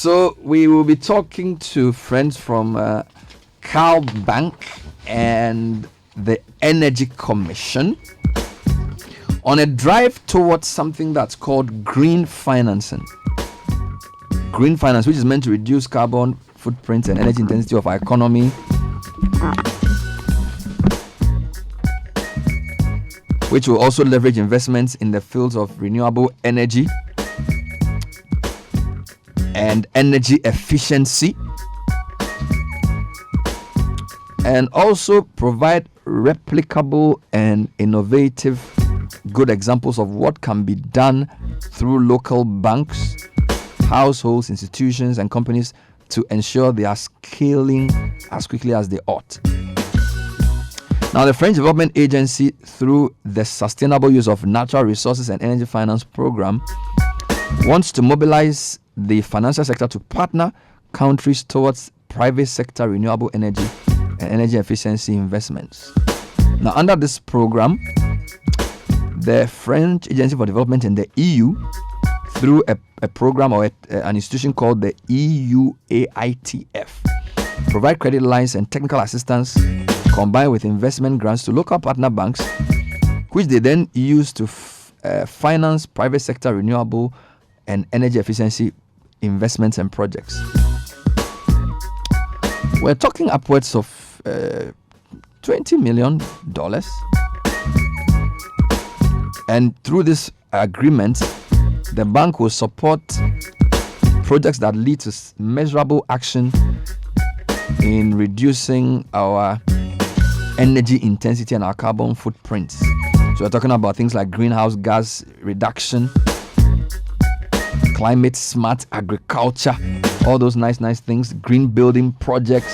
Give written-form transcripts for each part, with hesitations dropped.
So we will be talking to friends from CalBank and the Energy Commission on a drive towards something that's called green financing. Green finance, which is meant to reduce carbon footprint and energy intensity of our economy, which will also leverage investments in the fields of renewable energy and energy efficiency, and also provide replicable and innovative good examples of what can be done through local banks, households, institutions, and companies to ensure they are scaling as quickly as they ought. Now, the French Development Agency, through the Sustainable Use of Natural Resources and Energy Finance Program, wants to mobilize the financial sector to partner countries towards private sector renewable energy and energy efficiency investments. Now, under this program, the French Agency for Development in the EU, through a program or an institution called the EUAITF, provide credit lines and technical assistance combined with investment grants to local partner banks, which they then use to finance private sector renewable and energy efficiency investments and projects. We're talking upwards of $20 million. And through this agreement, the bank will support projects that lead to measurable action in reducing our energy intensity and our carbon footprints. So we're talking about things like greenhouse gas reduction, climate smart agriculture, all those nice things, green building projects,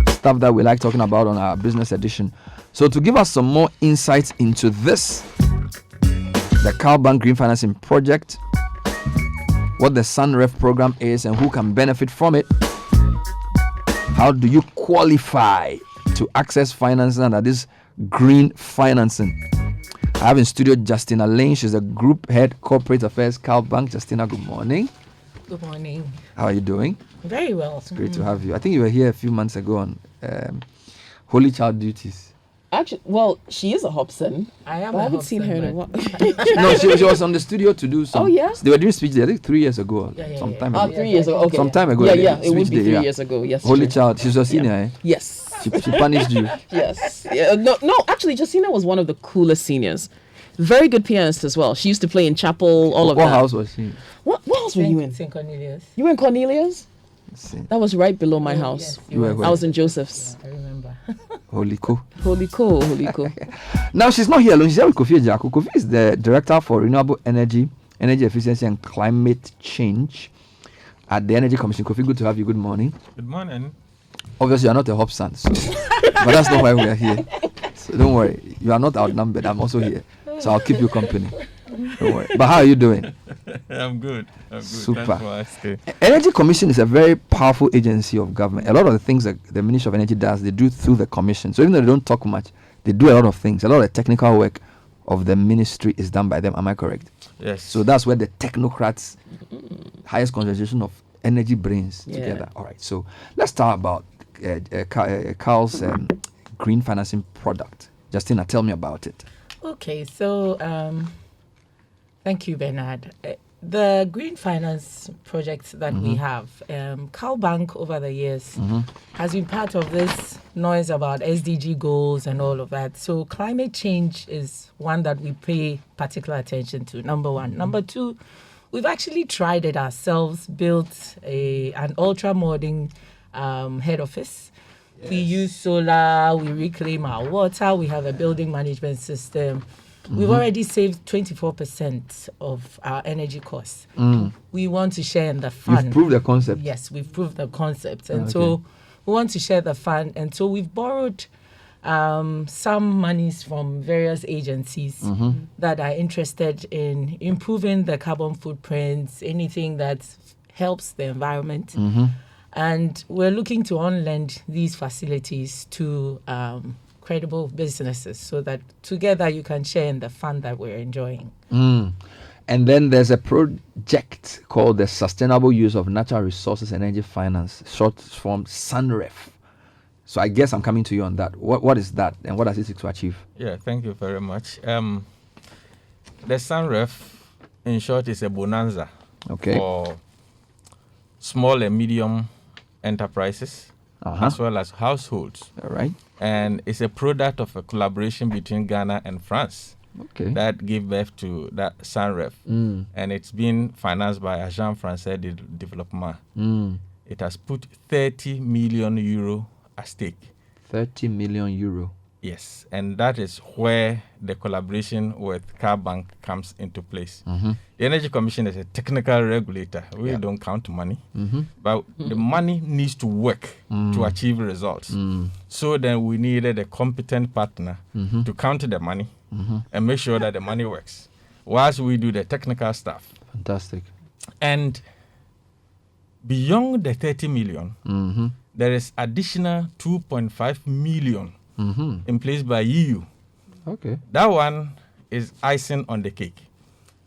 stuff that we like talking about on our business edition. So to give us some more insights into this, the CalBank Green Financing Project, what the Sunref program is and who can benefit from it, how do you qualify to access financing under this green financing? I have in studio Justina Laing. She's a Group Head Corporate Affairs, CalBank. Justina, good morning. Good morning. How are you doing? Very well. It's great to have you. I think you were here a few months ago on Holy Child duties. Actually, well, she is a Hobson. I am. I haven't seen her in a while. No, she was on the studio to do some. Oh, yeah? They were doing speech there, I think 3 years ago. Yeah. Sometime Oh, ago. 3 years ago. Okay. Some time ago. Yeah. It would Speech be day, 3 years ago. Yes. Holy true. Child. She's a senior, eh? Yes. She punished you. Yes. Yeah. No. Actually, Justina was one of the coolest seniors. Very good pianist as well. She used to play in chapel. All of that. What house was she? What house were you in? St. Cornelius. You were in Cornelius? Let's see. That was right below my house. Yes, You were where? I was in Joseph's. I remember. Holy Co. Holy cool. Now she's not here alone. She's here with Kofi Ejaku. Kofi is the Director for Renewable Energy, Energy Efficiency and Climate Change at the Energy Commission. Kofi, good to have you. Good morning. Good morning. Obviously, you are not a Hobson, so but that's not why we are here. So don't worry. You are not outnumbered. I'm also here. So I'll keep you company. Don't worry. But how are you doing? I'm good. Super. Thanks for asking. Energy Commission is a very powerful agency of government. A lot of the things that the Ministry of Energy does, they do through the Commission. So even though they don't talk much, they do a lot of things. A lot of the technical work of the ministry is done by them. Am I correct? Yes. So that's where the technocrats, highest concentration of energy brains together. All right. So let's talk about Cal's green financing product. Justina, tell me about it. Okay, so thank you, Bernard. The green finance project that we have, CalBank over the years has been part of this noise about SDG goals and all of that. So climate change is one that we pay particular attention to, number one. Number two, we've actually tried it ourselves, built an ultra-modern head office. Yes. We use solar, we reclaim our water, we have a building management system. We've already saved 24% of our energy costs. We want to share in the fun. You've proved the concept. Yes, we've proved the concept. And so we want to share the fun. And so we've borrowed some monies from various agencies that are interested in improving the carbon footprints, anything that helps the environment. And we're looking to on-lend these facilities to credible businesses so that together you can share in the fun that we're enjoying. And then there's a project called the Sustainable Use of Natural Resources and Energy Finance, short form Sunref. So I guess I'm coming to you on that. What is that, and what does it seek to achieve? Yeah, thank you very much. The Sunref, in short, is a bonanza for small and medium enterprises, as well as households. All right. And it's a product of a collaboration between Ghana and France that gave birth to that Sunref. And it's been financed by Agence Française de Développement. It has put 30 million euro at stake. 30 million euro. Yes, and that is where the collaboration with CalBank comes into place. The Energy Commission is a technical regulator. We don't count money, but the money needs to work to achieve results. So then we needed a competent partner to count the money and make sure that the money works, whilst we do the technical stuff. Fantastic. And beyond the 30 million, there is additional 2.5 million in place by EU. Okay. That one is icing on the cake.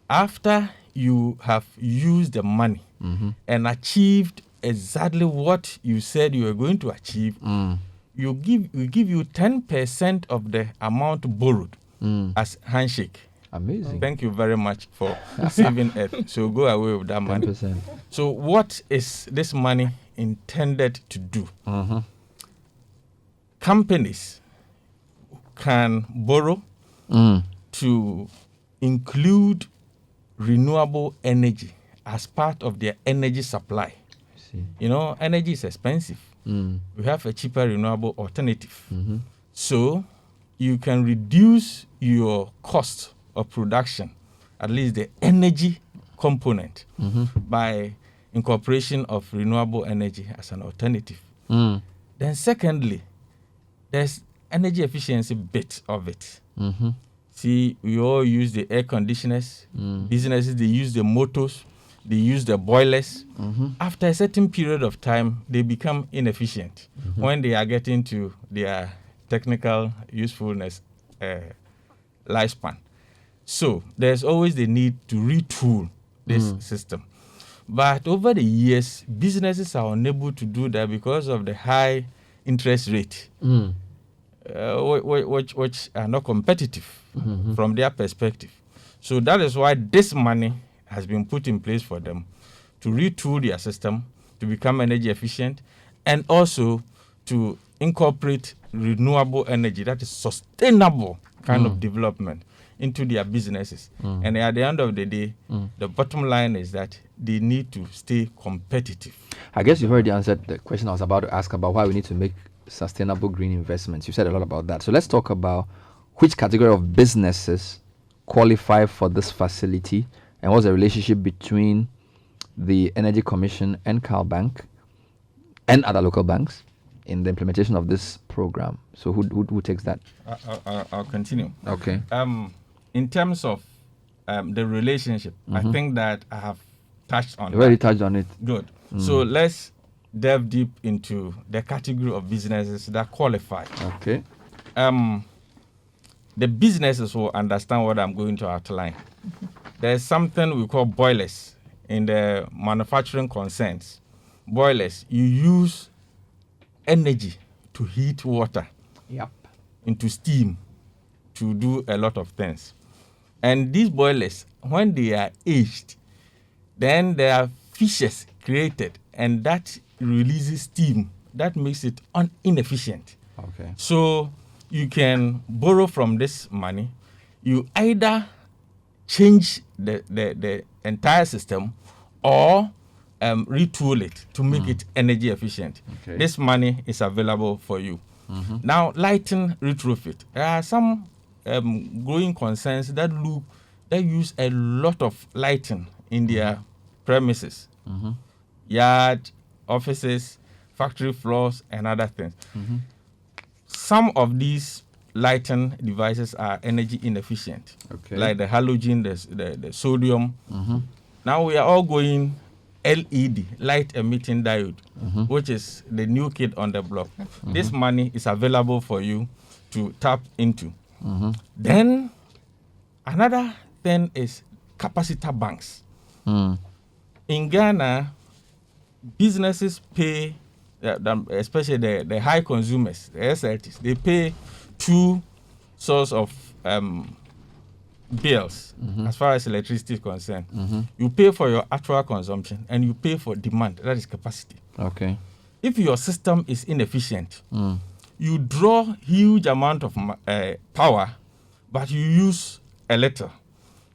After you have used the money and achieved exactly what you said you were going to achieve, we give you 10% of the amount borrowed as handshake. Amazing. Thank you very much for saving Earth. So go away with that money. 10%. So what is this money intended to do? Companies can borrow to include renewable energy as part of their energy supply. You know, energy is expensive. We have a cheaper renewable alternative. So you can reduce your cost of production, at least the energy component, by incorporation of renewable energy as an alternative. Then secondly, there's energy efficiency bit of it. See, we all use the air conditioners. Businesses, they use the motors, they use the boilers. After a certain period of time, they become inefficient when they are getting to their technical usefulness lifespan. So there's always the need to retool this system. But over the years, businesses are unable to do that because of the high interest rate, which are not competitive from their perspective. So that is why this money has been put in place for them to retool their system, to become energy efficient, and also to incorporate renewable energy, that is sustainable kind of development, into their businesses. And at the end of the day, the bottom line is that they need to stay competitive. I guess you've already answered the question I was about to ask about why we need to make sustainable green investments. You said a lot about that. So let's talk about which category of businesses qualify for this facility and what's the relationship between the Energy Commission and CalBank and other local banks in the implementation of this program. So who takes that? I'll continue. Okay. In terms of the relationship, I think that I have touched on You've already touched on it. Good. So let's delve deep into the category of businesses that qualify. Okay. The businesses will understand what I'm going to outline. There's something we call boilers in the manufacturing concerns. Boilers, you use energy to heat water into steam to do a lot of things. And these boilers, when they are aged, then there are fissures created, and that releases steam. That makes it inefficient. Okay. So you can borrow from this money. You either change the entire system or retool it to make it energy efficient. Okay. This money is available for you. Now, lighting retrofit. There are some growing concerns that use a lot of lighting in their premises, yard, offices, factory floors, and other things. Some of these lighting devices are energy inefficient, like the halogen, the sodium. Now we are all going LED, light emitting diode, which is the new kid on the block. This money is available for you to tap into. Then another thing is capacitor banks. Mm. In Ghana, businesses pay, especially the high consumers, the SLTs, they pay two sorts of bills as far as electricity is concerned. You pay for your actual consumption and you pay for demand, that is capacity. Okay. If your system is inefficient, you draw huge amount of power, but you use a little.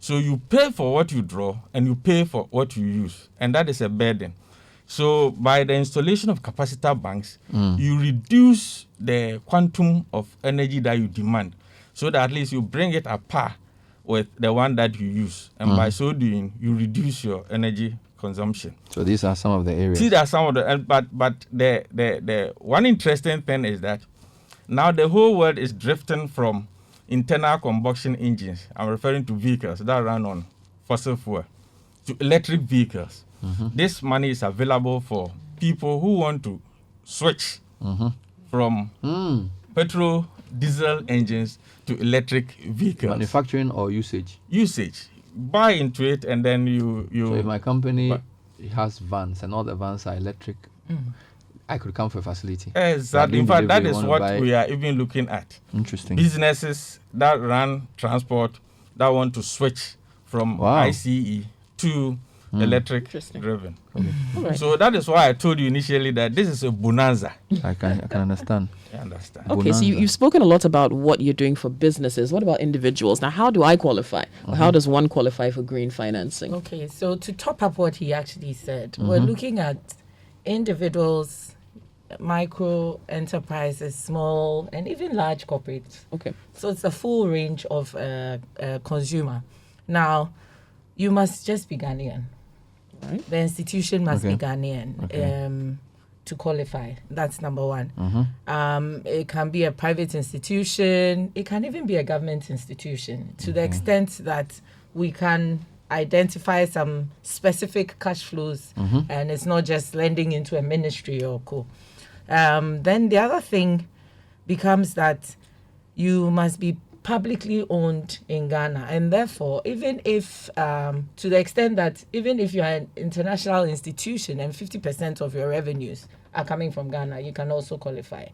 So you pay for what you draw and you pay for what you use, and that is a burden. So by the installation of capacitor banks, you reduce the quantum of energy that you demand, so that at least you bring it at par with the one that you use, and by so doing, you reduce your energy consumption. So these are some of the areas. See, there are some of the, but the one interesting thing is that now the whole world is drifting from internal combustion engines, I'm referring to vehicles that run on fossil fuel, to electric vehicles. This money is available for people who want to switch from petrol, diesel engines to electric vehicles. Manufacturing or usage? Usage. Buy into it and then you So if my company has vans and all the vans are electric, I could come for a facility. Exactly. In fact, that is what we are even looking at. Interesting. Businesses that run transport that want to switch from ICE to electric driven. Right. So that is why I told you initially that this is a bonanza. I can understand. I understand. Okay, so you've spoken a lot about what you're doing for businesses. What about individuals? Now, how do I qualify? Or how does one qualify for green financing? Okay, so to top up what he actually said, we're looking at individuals, micro enterprises, small, and even large corporates. Okay. So it's a full range of consumer. Now, you must just be Ghanaian. Right. The institution must be Okay. Ghanaian to qualify. That's number one. It can be a private institution. It can even be a government institution, to the extent that we can identify some specific cash flows, and it's not just lending into a ministry or co. Then the other thing becomes that you must be publicly owned in Ghana, and therefore, even if to the extent that even if you're an international institution and 50% of your revenues are coming from Ghana, you can also qualify.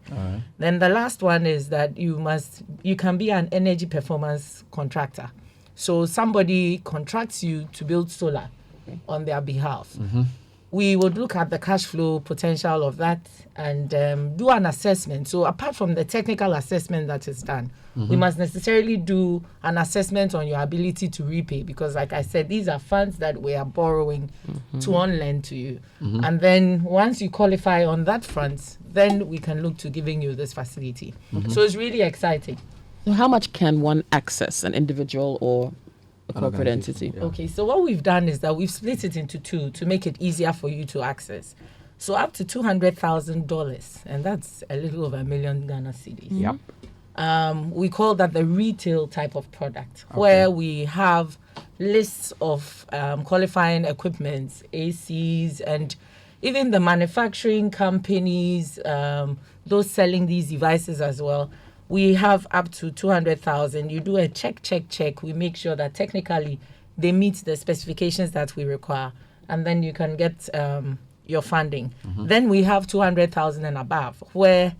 Then the last one is that you can be an energy performance contractor. So somebody contracts you to build solar on their behalf. We would look at the cash flow potential of that and do an assessment. So apart from the technical assessment that is done, we must necessarily do an assessment on your ability to repay, because like I said, these are funds that we are borrowing to on-lend to you. And then once you qualify on that front, then we can look to giving you this facility. So it's really exciting. So how much can one access, an individual or a corporate entity? Yeah. Okay, so what we've done is that we've split it into two to make it easier for you to access. So up to $200,000, and that's a little over $1 million Ghana cedis. Yep. We call that the retail type of product, where we have lists of qualifying equipment, ACs, and even the manufacturing companies, those selling these devices as well. We have up to 200,000. You do a check. We make sure that technically they meet the specifications that we require, and then you can get your funding. Then we have 200,000 and above, where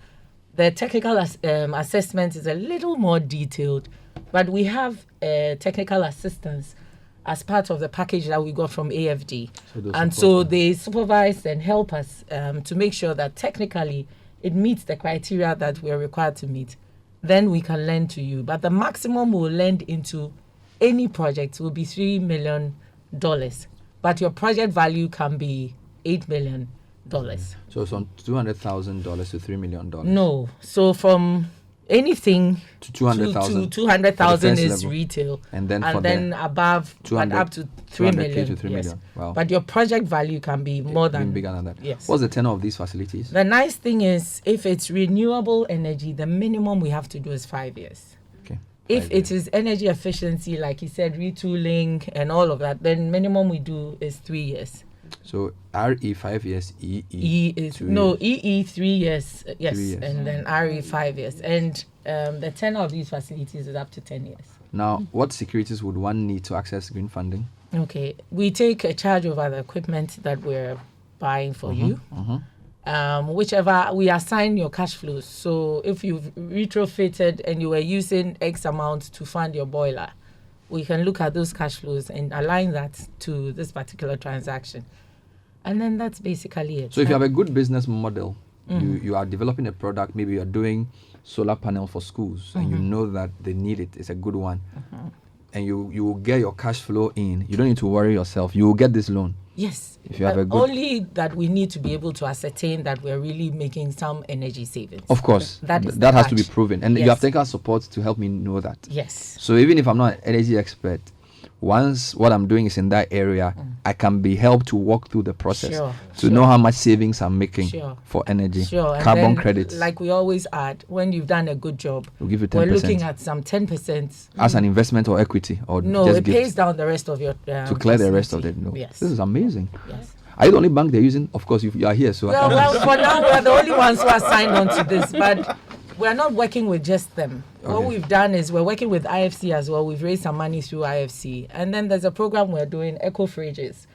the technical assessment is a little more detailed, but we have technical assistance as part of the package that we got from AFD. So they supervise and help us to make sure that technically it meets the criteria that we're required to meet. Then we can lend to you. But the maximum we'll lend into any project will be $3 million. But your project value can be $8 million. So it's from $200,000 to $3 million. No. So from anything To 200,000. to 200,000 is level. retail. And then above 200 and up to 3 200K million. to 3 yes. million. Wow. But your project value can be more Even than bigger than that. Yes. What's the tenor of these facilities? The nice thing is, if it's renewable energy, the minimum we have to do is 5 years. Okay. If 5 it years. is energy efficiency, like he said, retooling and all of that, then minimum we do is 3 years. So RE 5 years, EE E is 2 no years. EE 3 years, yes, 3 years. and then RE 5 years, and the tenor of these facilities is up to 10 years. Now, what securities would one need to access green funding? Okay, we take a charge over the equipment that we're buying for you. Whichever, we assign your cash flows. So if you've retrofitted and you were using X amount to fund your boiler, we can look at those cash flows and align that to this particular transaction. And then that's basically it. So if you have a good business model, you are developing a product, maybe you are doing solar panel for schools, and you know that they need it, it's a good one, and you will get your cash flow in. You don't need to worry yourself. You will get this loan. Yes. If you have a good... Only that we need to be able to ascertain that we're really making some energy savings. Of course. That has to be proven. And you have technical support to help me know that. Yes. So even if I'm not an energy expert, once what I'm doing is in that area, I can be helped to walk through the process to know how much savings I'm making for energy. Carbon credits. Like we always add, when you've done a good job, we'll give you 10%. We're looking at some 10%. As an investment or equity? Or no, just it pays down the rest of your... to clear the rest of the... No. Yes. This is amazing. Yes. Are you the only bank they're using? Of course, you are here, so... Well, for now, we're the only ones who are signed on to this, but we're not working with just them. What we've done is we're working with IFC as well. We've raised some money through IFC. And then there's a program we're doing, eco-fridges.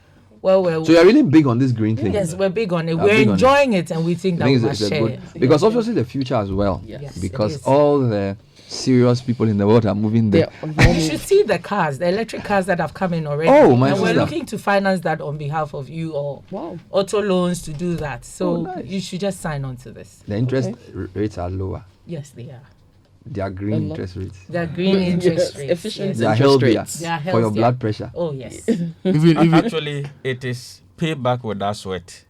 So you're really big on this green thing? Yes, we're big on it. We're enjoying it, and we think that we must share it. Because obviously the future as well. Yes, because all the serious people in the world are moving there. You should see the cars, the electric cars that have come in already. Oh, my sister. We're looking to finance that on behalf of you, or auto loans to do that. So you should just sign on to this. The interest rates are lower. Yes, they are. They are green interest rates. They are green interest rates. Efficient They are healthier for your blood pressure. Oh, yes. Actually, it is payback without sweat.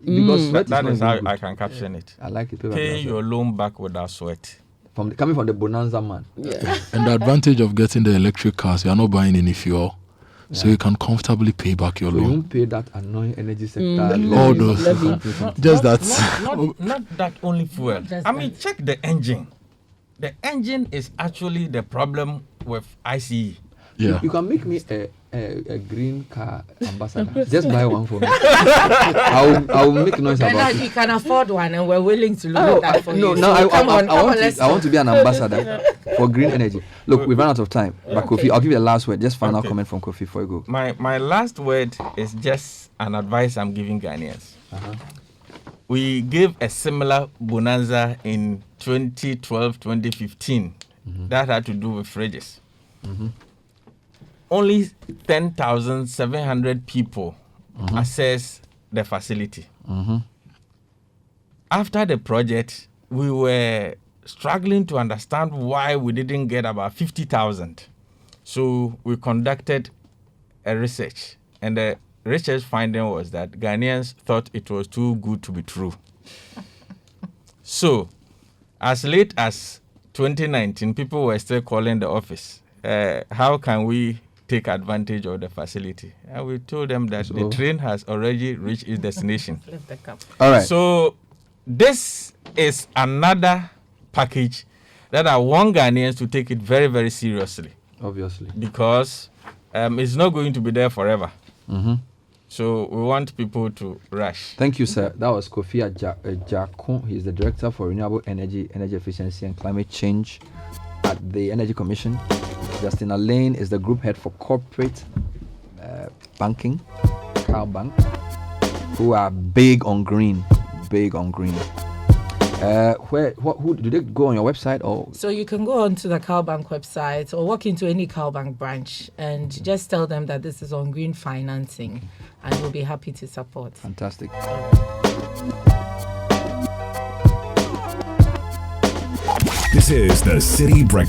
Because that is how I can caption it. I like it. Pay your loan back without sweat. Coming from the bonanza man. Yeah. And the advantage of getting the electric cars, you are not buying any fuel. So you can comfortably pay back your so loan. You won't pay that annoying energy sector. All those. Just that. Not that only fuel. I mean, check the engine. The engine is actually the problem with ICE. Yeah. You can make me a green car ambassador. Just buy one for me. I'll make noise about it. You can afford one, and we're willing to look at that for you. No, I want to be an ambassador for green energy. Look, we've run out of time. But Kofi, I'll give you a last word. Just final comment from Kofi before you go. My last word is just an advice I'm giving Ghanaians. We gave a similar bonanza in 2012, 2015. That had to do with fridges. Only 10,700 people access the facility. After the project, we were struggling to understand why we didn't get about 50,000. So we conducted a research, and the research finding was that Ghanaians thought it was too good to be true. So, as late as 2019, people were still calling the office. How can we take advantage of the facility? And we told them that the train has already reached its destination. All right. So, this is another package that I want Ghanaians to take it very, very seriously. Obviously. Because it's not going to be there forever. So we want people to rush. Thank you, sir. That was Kofi Ajakun. He's the Director for Renewable Energy, Energy Efficiency and Climate Change at the Energy Commission. Justina Laing is the Group Head for Corporate Banking, CalBank, who are big on green. Who do they go on your website or? So you can go onto the CalBank website or walk into any CalBank branch and just tell them that this is on green financing, and we'll be happy to support. Fantastic. This is the Citi Breakfast.